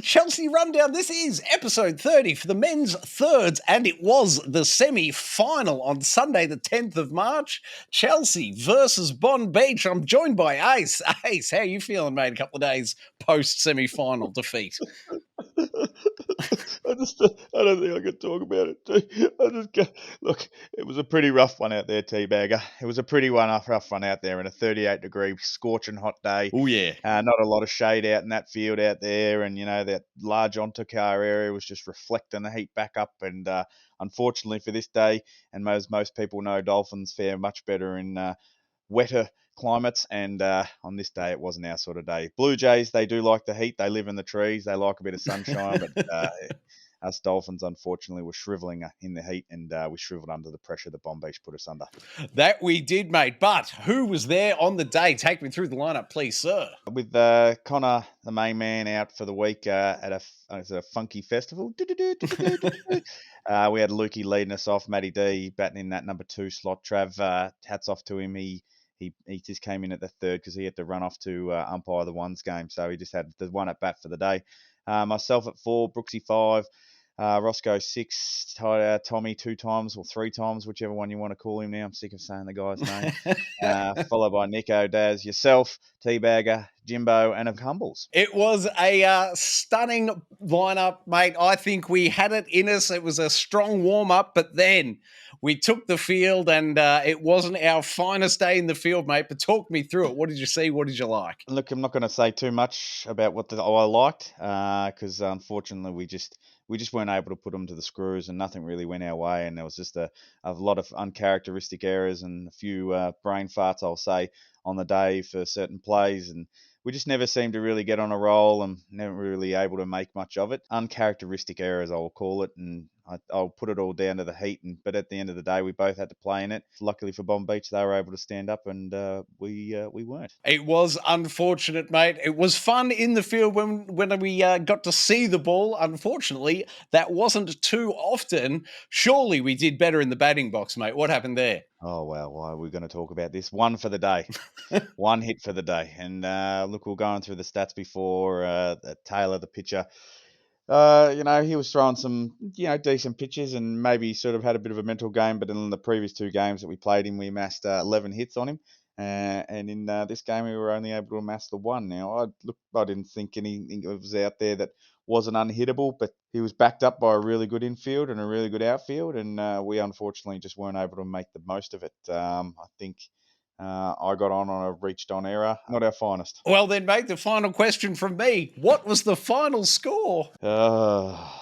Chelsea Rundown. This is episode 30 for the men's thirds, and it was the semi-final on Sunday, the 10th of March. Chelsea versus Bond Beach. I'm joined by Ace. Ace, how are you feeling, mate, a couple of days post-semi-final defeat? I don't think I could talk about it too. Look, it was a pretty rough one out there, Teabagger. It was a pretty rough one out there in a 38-degree, scorching hot day. Oh, yeah. Not a lot of shade out in that field out there, and that large Ontocar area was just reflecting the heat back up. And unfortunately for this day, and as most people know, Dolphins fare much better in wetter climates, and on this day it wasn't our sort of day. Blue Jays, they do like the heat. They live in the trees. They like a bit of sunshine, but us Dolphins, unfortunately, were shriveling in the heat, and we shriveled under the pressure that Bomb Beach put us under. That we did, mate. But who was there on the day? Take me through the lineup, please, sir. With Connor, the main man, out for the week at a funky festival. We had Lukey leading us off, Matty D batting in that number 2 slot. Trav, hats off to him. He just came in at the third because he had to run off to umpire the ones game. So he just had the one at bat for the day. Myself at 4, Brooksy 5, Roscoe 6, Tommy 2 times or 3 times, whichever one you want to call him now. I'm sick of saying the guy's name. Followed by Nico, Daz, yourself, Teabagger, Jimbo, and Humbles. It was a stunning lineup, mate. I think we had it in us. It was a strong warm-up, but then we took the field, and it wasn't our finest day in the field, mate. But talk me through it. What did you see? What did you like? Look, I'm not going to say too much about what I liked, because unfortunately we just weren't able to put them to the screws, and nothing really went our way. And there was just a lot of uncharacteristic errors and a few brain farts, I'll say, on the day for certain plays, and we just never seemed to really get on a roll and never really able to make much of it. Uncharacteristic errors, I'll call it, and I'll put it all down to the heat. But at the end of the day, we both had to play in it. Luckily for Bomb Beach, they were able to stand up, and we weren't. It was unfortunate, mate. It was fun in the field when we got to see the ball. Unfortunately, that wasn't too often. Surely we did better in the batting box, mate. What happened there? Oh, well, why are we going to talk about this? One for the day. One hit for the day. And look, we were going through the stats before. Taylor, the pitcher, he was throwing some, decent pitches and maybe sort of had a bit of a mental game. But in the previous 2 games that we played him, we amassed 11 hits on him. And in this game, we were only able to amass the 1. Now, I didn't think anything was out there that wasn't unhittable, but he was backed up by a really good infield and a really good outfield, and we unfortunately just weren't able to make the most of it. I think I got on a reached-on error. Not our finest. Well, then, mate, the final question from me. What was the final score? 11-0,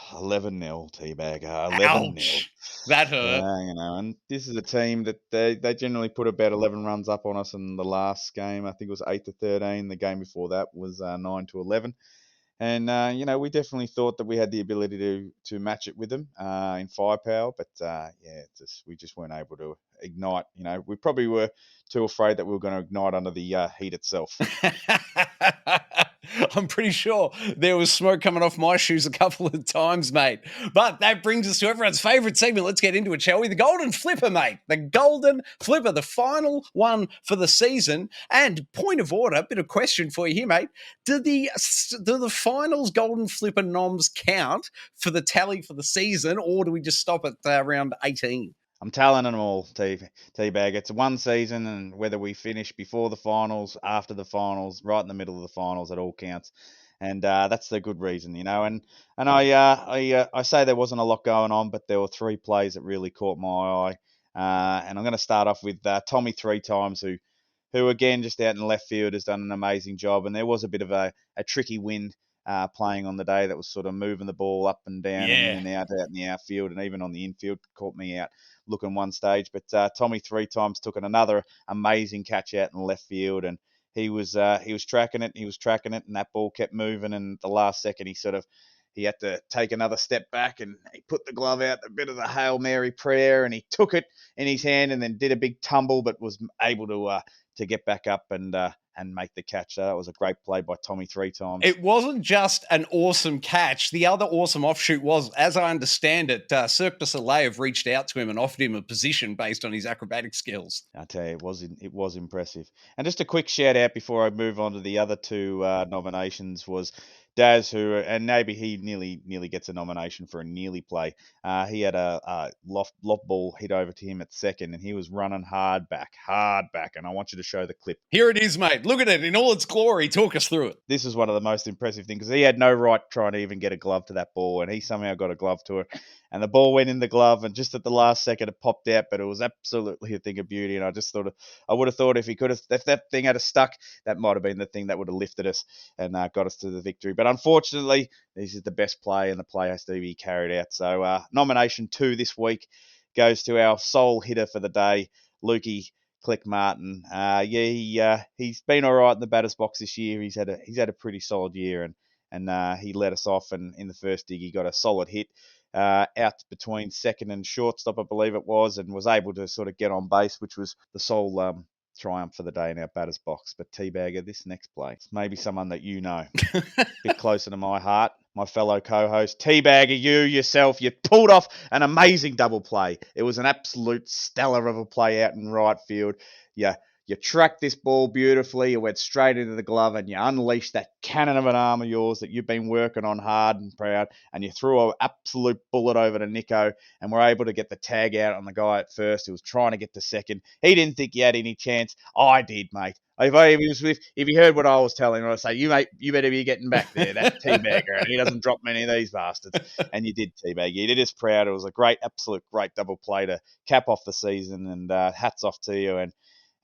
Teabagger. 11-0. That hurt. And this is a team that they generally put about 11 runs up on us in the last game. I think it was 8-13. The game before that was 9-11. And, we definitely thought that we had the ability to match it with them in firepower. But, we just weren't able to ignite. We probably were too afraid that we were going to ignite under the heat itself. I'm pretty sure there was smoke coming off my shoes a couple of times, mate. But that brings us to everyone's favourite segment. Let's get into it, shall we? The Golden Flipper, mate. The Golden Flipper, the final one for the season. And point of order, bit of question for you here, mate. Do the finals Golden Flipper noms count for the tally for the season, or do we just stop at around 18? I'm tallying them all, Teabag. It's one season, and whether we finish before the finals, after the finals, right in the middle of the finals, it all counts. And that's the good reason, And I say there wasn't a lot going on, but there were 3 plays that really caught my eye. And I'm going to start off with Tommy 3 times, who again, just out in the left field, has done an amazing job. And there was a bit of a tricky wind playing on the day that was sort of moving the ball up and down and in and out in the outfield, and even on the infield, caught me out looking one stage. But Tommy 3 times took another amazing catch out in the left field, and he was tracking it, and that ball kept moving, and at the last second he had to take another step back, and he put the glove out, a bit of the Hail Mary prayer, and he took it in his hand and then did a big tumble, but was able to get back up and make the catch. That was a great play by Tommy 3 times. It wasn't just an awesome catch. The other awesome offshoot was, as I understand it, Cirque du Soleil have reached out to him and offered him a position based on his acrobatic skills. I tell you, it was impressive. And just a quick shout out before I move on to the other 2 nominations was Daz, who, and maybe he nearly gets a nomination for a nearly play. He had a loft ball hit over to him at second, and he was running hard back. And I want you to show the clip. Here it is, mate. Look at it in all its glory. Talk us through it. This is one of the most impressive things, because he had no right trying to even get a glove to that ball, and he somehow got a glove to it. And the ball went in the glove, and just at the last second it popped out, but it was absolutely a thing of beauty. And I just thought, I would have thought if that thing had stuck, that might have been the thing that would have lifted us and got us to the victory. But unfortunately, this is the best play, and the play has to be carried out. So nomination 2 this week goes to our sole hitter for the day, Lukey Click Martin. He's been all right in the batter's box this year. He's had a pretty solid year, and he let us off. And in the first dig, he got a solid hit out between second and shortstop, I believe it was, and was able to sort of get on base, which was the sole triumph for the day in our batter's box. But Teabagger, this next play, it's maybe someone that you know, a bit closer to my heart, my fellow co-host. Teabagger, you pulled off an amazing double play. It was an absolute stellar of a play out in right field. You tracked this ball beautifully. It went straight into the glove, and you unleashed that cannon of an arm of yours that you've been working on hard and proud, and you threw an absolute bullet over to Nico, and were able to get the tag out on the guy at first who was trying to get to second. He didn't think he had any chance. I did, mate. If he heard what I was telling him, I'd say, you better be getting back there. That's Teabagger, and he doesn't drop many of these bastards. And you did, Teabagger. You did us proud. It was a absolute great double play to cap off the season, and hats off to you. And,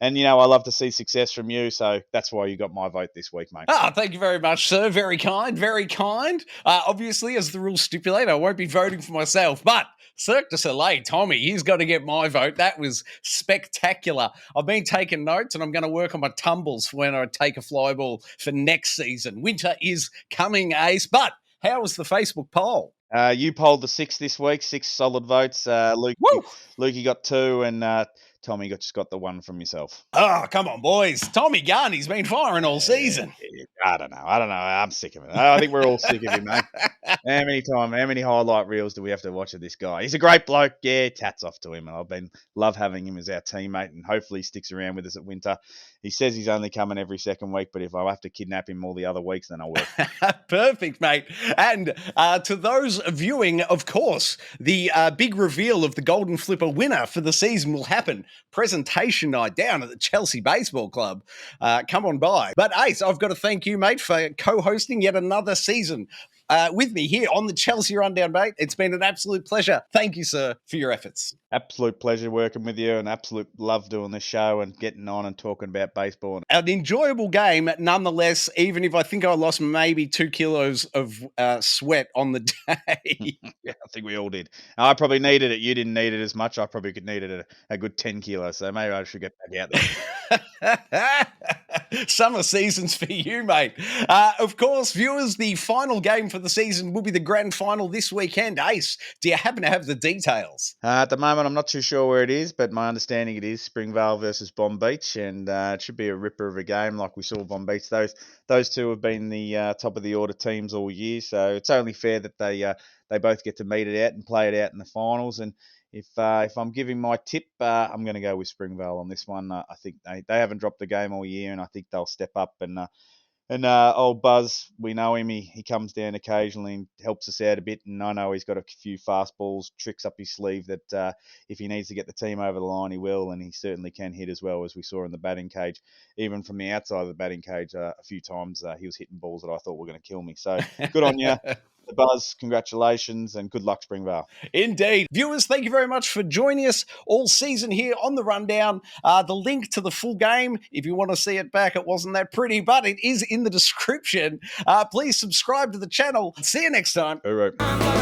I love to see success from you, so that's why you got my vote this week, mate. Thank you very much, sir. Very kind, very kind. Obviously, as the rules stipulate, I won't be voting for myself, but Cirque du Soleil, Tommy, he's got to get my vote. That was spectacular. I've been taking notes, and I'm going to work on my tumbles when I take a fly ball for next season. Winter is coming, Ace, but how was the Facebook poll? You polled the 6 this week, 6 solid votes. Lukey got 2, and Tommy just got the 1 from yourself. Oh, come on, boys. Tommy Gunn, he's been firing all season. I don't know. I'm sick of it. I think we're all sick of him, mate. How many highlight reels do we have to watch of this guy? He's a great bloke. Yeah, tats off to him. And I've love having him as our teammate, and hopefully he sticks around with us at winter. He says he's only coming every second week, but if I have to kidnap him all the other weeks, then I will. Perfect, mate. And to those viewing, of course, the big reveal of the Golden Flipper winner for the season will happen. Presentation night down at the Chelsea Baseball Club. Come on by. But Ace, I've got to thank you, mate, for co-hosting yet another season with me here on the Chelsea Rundown, mate. It's been an absolute pleasure. Thank you, sir, for your efforts. Absolute pleasure working with you, and absolute love doing this show and getting on and talking about baseball. An enjoyable game, nonetheless, even if I think I lost maybe 2 kilos of sweat on the day. Yeah, I think we all did. I probably needed it. You didn't need it as much. I probably needed a good 10 kilos, so maybe I should get back out there. Summer seasons for you, mate. Of course, viewers, the final game for the season will be the grand final this weekend. Ace, do you happen to have the details? At the moment, I'm not too sure where it is, but my understanding it is Springvale versus Bomb Beach, and it should be a ripper of a game like we saw Bomb Beach. Those two have been the top of the order teams all year, so it's only fair that they both get to meet it out and play it out in the finals. And if I'm giving my tip, I'm going to go with Springvale on this one. I think they haven't dropped the game all year, and I think they'll step up. And old Buzz, we know him. He comes down occasionally and helps us out a bit. And I know he's got a few fastballs, tricks up his sleeve that if he needs to get the team over the line, he will. And he certainly can hit as well, as we saw in the batting cage. Even from the outside of the batting cage, a few times he was hitting balls that I thought were going to kill me. So good on you. Buzz, congratulations, and good luck, Springvale. Indeed. Viewers, thank you very much for joining us all season here on the Rundown. The link to the full game, if you want to see it back, it wasn't that pretty, but it is in the description. Please subscribe to the channel. See you next time. All right.